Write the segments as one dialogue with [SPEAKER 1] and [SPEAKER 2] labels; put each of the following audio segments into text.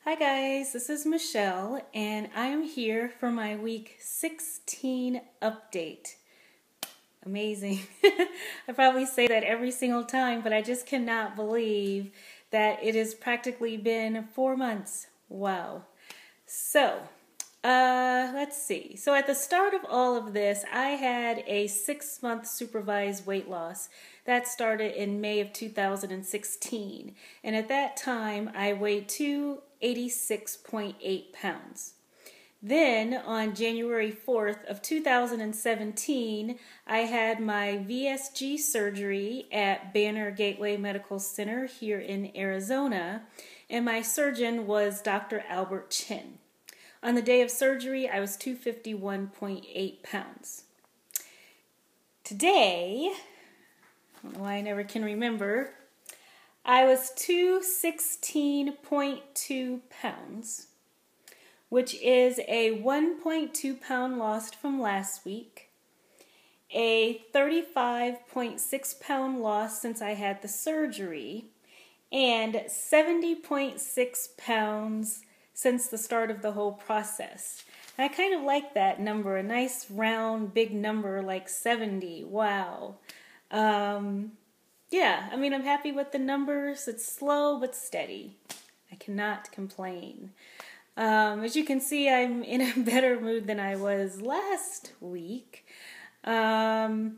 [SPEAKER 1] Hi guys, this is Michelle and I am here for my week 16 update. Amazing. I probably say that every single time, but I just cannot believe that it has practically been 4 months. Wow. So, let's see. So at the start of all of this, I had a 6-month supervised weight loss. That started in May of 2016. And at that time, I weighed 286.8 pounds. Then on January 4th of 2017, I had my VSG surgery at Banner Gateway Medical Center here in Arizona, and my surgeon was Dr. Albert Chin. On the day of surgery, I was 251.8 pounds. Today, I don't know why I never can remember, I was 216.2 pounds, which is a 1.2 pound loss from last week, a 35.6 pound loss since I had the surgery, and 70.6 pounds since the start of the whole process. And I kind of like that number, a nice round big number like 70. Wow. Yeah, I mean, I'm happy with the numbers. It's slow but steady. I cannot complain. As you can see, I'm in a better mood than I was last week. I want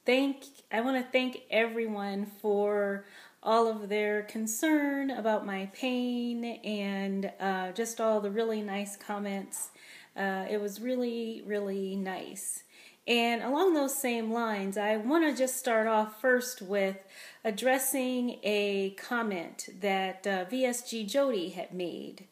[SPEAKER 1] to thank everyone for all of their concern about my pain and just all the really nice comments. It was really, really nice. And along those same lines, I want to just start off first with addressing a comment that VSG Jody had made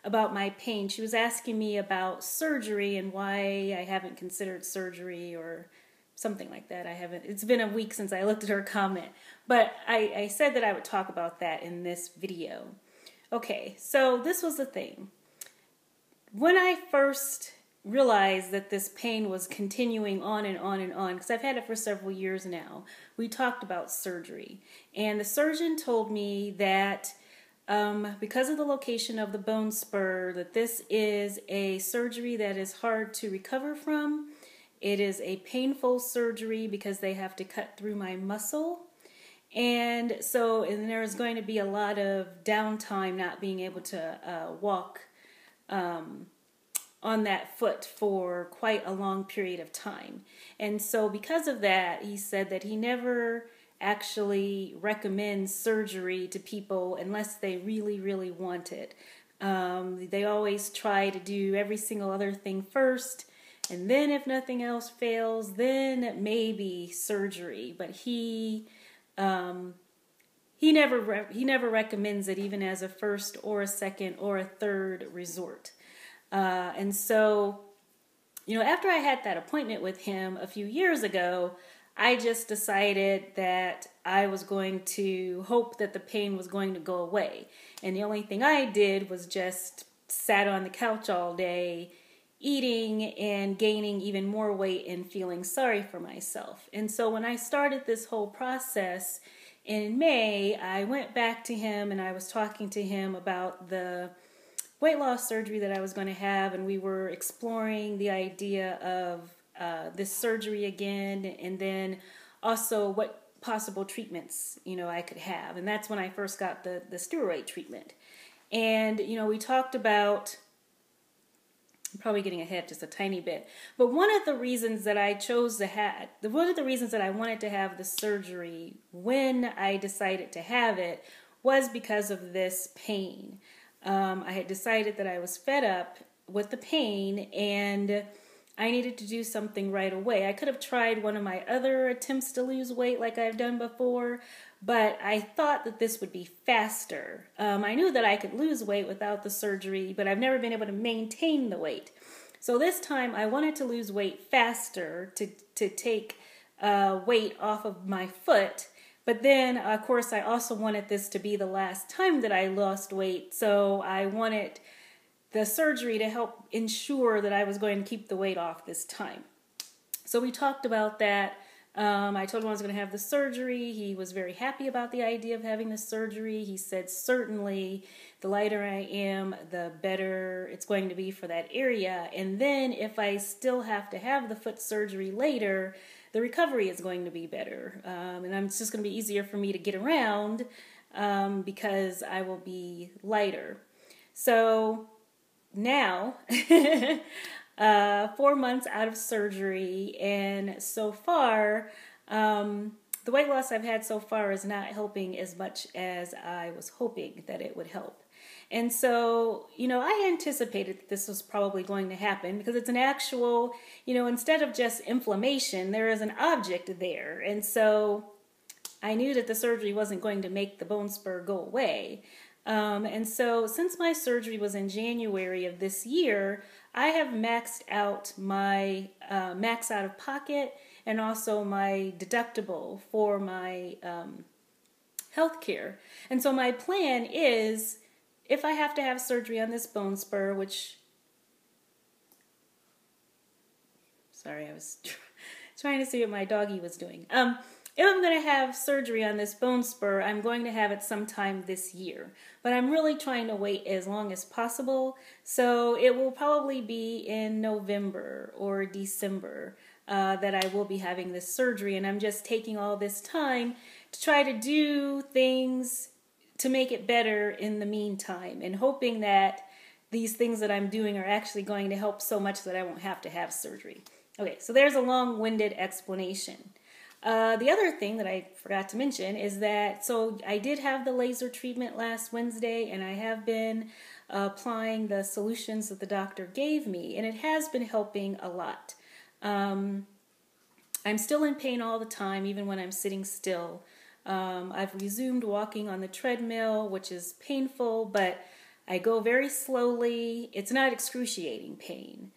[SPEAKER 1] about my pain. She was asking me about surgery and why I haven't considered surgery or something like that. It's been a week since I looked at her comment, but I said that I would talk about that in this video. Okay, so this was the thing. When I first realized that this pain was continuing on and on and on, because I've had it for several years now, we talked about surgery. And the surgeon told me that because of the location of the bone spur, that this is a surgery that is hard to recover from. It is a painful surgery because they have to cut through my muscle. And there is going to be a lot of downtime not being able to walk on that foot for quite a long period of time. And so because of that, he said that he never actually recommends surgery to people unless they really, really want it. They always try to do every single other thing first, and then if nothing else fails, then maybe surgery. But he never recommends it even as a first or a second or a third resort. And so, after I had that appointment with him a few years ago, I just decided that I was going to hope that the pain was going to go away. And the only thing I did was just sat on the couch all day, eating and gaining even more weight and feeling sorry for myself. And so when I started this whole process in May, I went back to him and I was talking to him about the weight loss surgery that I was going to have, and we were exploring the idea of this surgery again, and then also what possible treatments I could have. And that's when I first got the steroid treatment. And we talked about, I'm probably getting ahead just a tiny bit, but one of the reasons that I wanted to have the surgery when I decided to have it was because of this pain. I had decided that I was fed up with the pain and I needed to do something right away. I could have tried one of my other attempts to lose weight like I've done before, but I thought that this would be faster. I knew that I could lose weight without the surgery, but I've never been able to maintain the weight. So this time I wanted to lose weight faster to take weight off of my foot. But then, of course, I also wanted this to be the last time that I lost weight, so I wanted the surgery to help ensure that I was going to keep the weight off this time. So we talked about that. I told him I was going to have the surgery. He was very happy about the idea of having the surgery. He said, certainly, the lighter I am, the better it's going to be for that area. And then if I still have to have the foot surgery later, the recovery is going to be better. And it's just going to be easier for me to get around because I will be lighter. So now, 4 months out of surgery, and so far, the weight loss I've had so far is not helping as much as I was hoping that it would help. And so, I anticipated that this was probably going to happen because it's an actual, instead of just inflammation, there is an object there. And so I knew that the surgery wasn't going to make the bone spur go away. And so since my surgery was in January of this year, I have maxed out my max out of pocket and also my deductible for my health care. And so my plan is, if I have to have surgery on this bone spur, which, sorry, I was trying to see what my doggy was doing. If I'm going to have surgery on this bone spur, I'm going to have it sometime this year. But I'm really trying to wait as long as possible. So it will probably be in November or December that I will be having this surgery. And I'm just taking all this time to try to do things to make it better in the meantime, and hoping that these things that I'm doing are actually going to help so much that I won't have to have surgery. Okay, so there's a long-winded explanation. The other thing that I forgot to mention is that, so I did have the laser treatment last Wednesday, and I have been applying the solutions that the doctor gave me, and it has been helping a lot. I'm still in pain all the time, even when I'm sitting still. I've resumed walking on the treadmill, which is painful, but I go very slowly. It's not excruciating pain.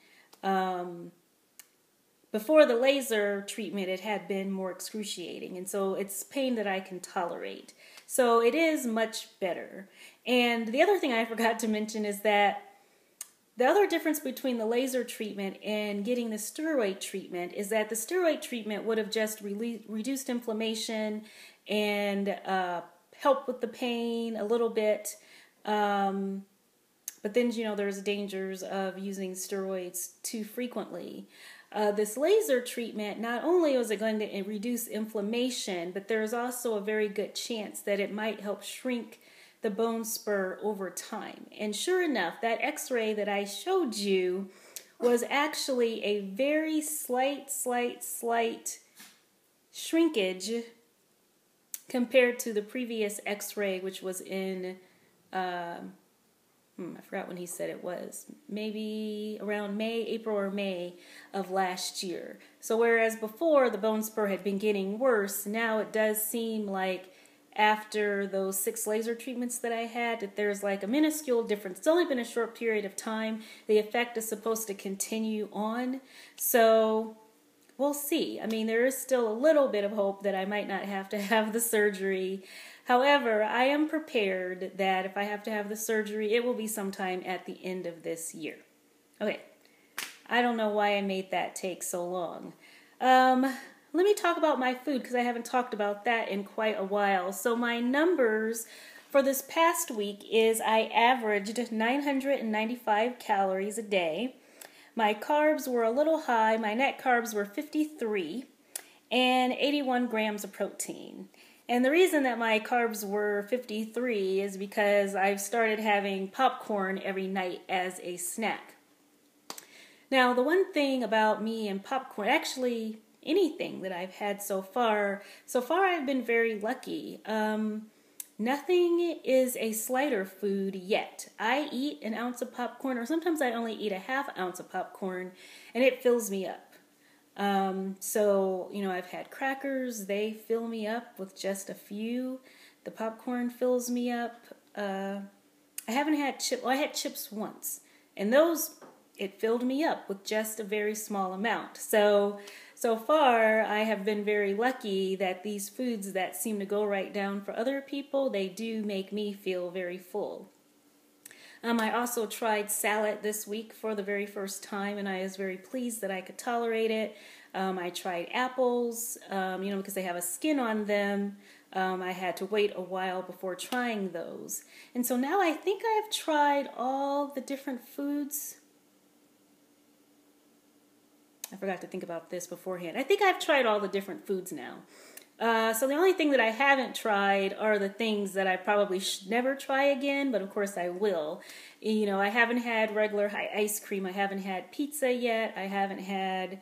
[SPEAKER 1] Before the laser treatment, it had been more excruciating, and so it's pain that I can tolerate. So it is much better. And the other thing I forgot to mention is that the other difference between the laser treatment and getting the steroid treatment is that the steroid treatment would have just reduced inflammation and helped with the pain a little bit. But then, there's dangers of using steroids too frequently. This laser treatment, not only was it going to reduce inflammation, but there's also a very good chance that it might help shrink the bone spur over time. And sure enough, that x-ray that I showed you was actually a very slight shrinkage compared to the previous x-ray, which was in, I forgot when he said it was, maybe around April or May of last year. So whereas before the bone spur had been getting worse, now it does seem like after those 6 laser treatments that I had, that there's like a minuscule difference. It's only been a short period of time. The effect is supposed to continue on. So we'll see. I mean, there is still a little bit of hope that I might not have to have the surgery. However, I am prepared that if I have to have the surgery, it will be sometime at the end of this year. Okay, I don't know why I made that take so long. Let me talk about my food because I haven't talked about that in quite a while. So my numbers for this past week is I averaged 995 calories a day. My carbs were a little high. My net carbs were 53 and 81 grams of protein. And the reason that my carbs were 53 is because I've started having popcorn every night as a snack. Now, the one thing about me and popcorn, actually anything that I've had so far I've been very lucky. Nothing is a slider food yet. I eat an ounce of popcorn, or sometimes I only eat a half ounce of popcorn, and it fills me up. So, I've had crackers. They fill me up with just a few. The popcorn fills me up. I haven't had chips. Well, I had chips once, and those, it filled me up with just a very small amount. So far, I have been very lucky that these foods that seem to go right down for other people, they do make me feel very full. I also tried salad this week for the very first time, and I was very pleased that I could tolerate it. I tried apples, because they have a skin on them. I had to wait a while before trying those. And so now I think I've tried all the different foods. I forgot to think about this beforehand. I think I've tried all the different foods now. So the only thing that I haven't tried are the things that I probably should never try again, but of course I will. I haven't had regular ice cream. I haven't had pizza yet. I haven't had,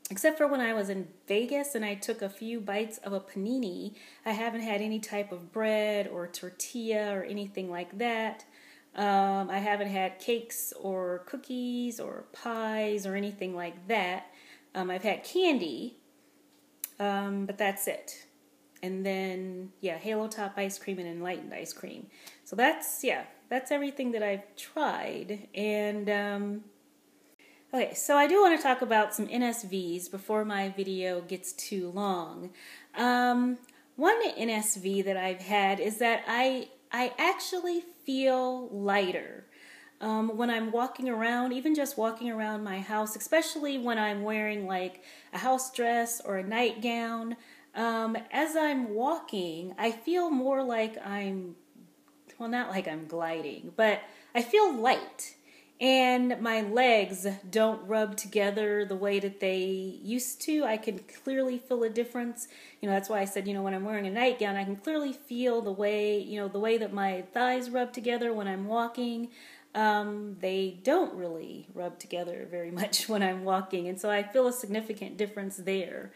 [SPEAKER 1] except for when I was in Vegas and I took a few bites of a panini, I haven't had any type of bread or tortilla or anything like that. I haven't had cakes or cookies or pies or anything like that. I've had candy. But that's it. And then, Halo Top ice cream and Enlightened ice cream. So that's everything that I've tried. And, okay, so I do want to talk about some NSVs before my video gets too long. One NSV that I've had is that I actually feel lighter. When I'm walking around, even just walking around my house, especially when I'm wearing like a house dress or a nightgown, as I'm walking, I feel more like not like I'm gliding, but I feel light. And my legs don't rub together the way that they used to. I can clearly feel a difference. That's why I said, when I'm wearing a nightgown, I can clearly feel the way that my thighs rub together when I'm walking. They don't really rub together very much when I'm walking, and so I feel a significant difference there.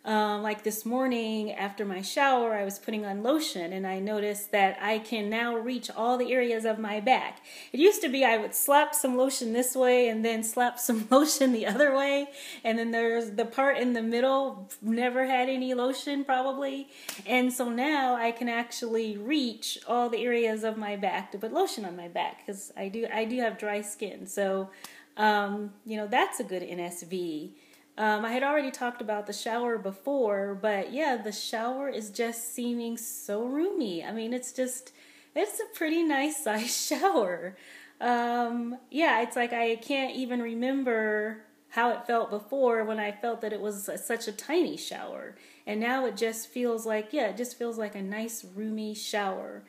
[SPEAKER 1] Like this morning after my shower, I was putting on lotion, and I noticed that I can now reach all the areas of my back. It used to be I would slap some lotion this way and then slap some lotion the other way, and then there's the part in the middle, never had any lotion probably, and so now I can actually reach all the areas of my back to put lotion on my back, because I do have dry skin. So, that's a good NSV. I had already talked about the shower before, but the shower is just seeming so roomy. I mean, it's a pretty nice size shower. It's like I can't even remember how it felt before when I felt that it was such a tiny shower. And now it just feels like, a nice roomy shower.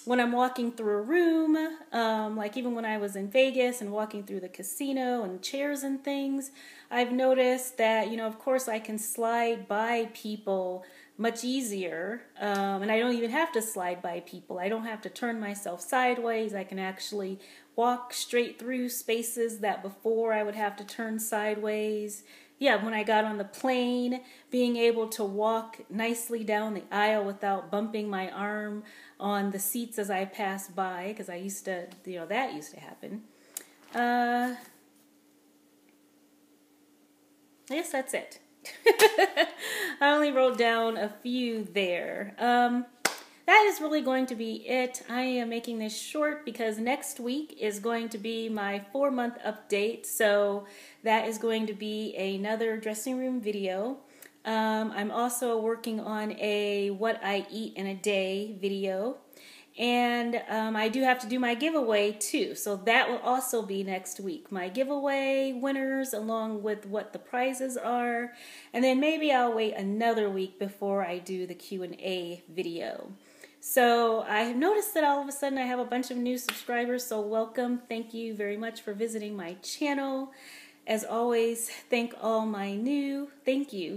[SPEAKER 1] When I'm walking through a room, like even when I was in Vegas and walking through the casino and chairs and things, I've noticed that, of course I can slide by people much easier, and I don't even have to slide by people. I don't have to turn myself sideways. I can actually walk straight through spaces that before I would have to turn sideways. When I got on the plane, being able to walk nicely down the aisle without bumping my arm on the seats as I passed by, because I used to, that used to happen. I guess that's it. I only wrote down a few there. That is really going to be it. I am making this short because next week is going to be my 4-month update. So that is going to be another dressing room video. I'm also working on a what I eat in a day video. And I do have to do my giveaway too. So that will also be next week. My giveaway winners along with what the prizes are. And then maybe I'll wait another week before I do the Q&A video. So I have noticed that all of a sudden I have a bunch of new subscribers, so welcome. Thank you very much for visiting my channel. As always, thank you to all my, thank you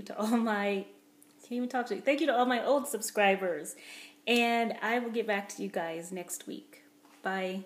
[SPEAKER 1] to all my old subscribers. And I will get back to you guys next week. Bye.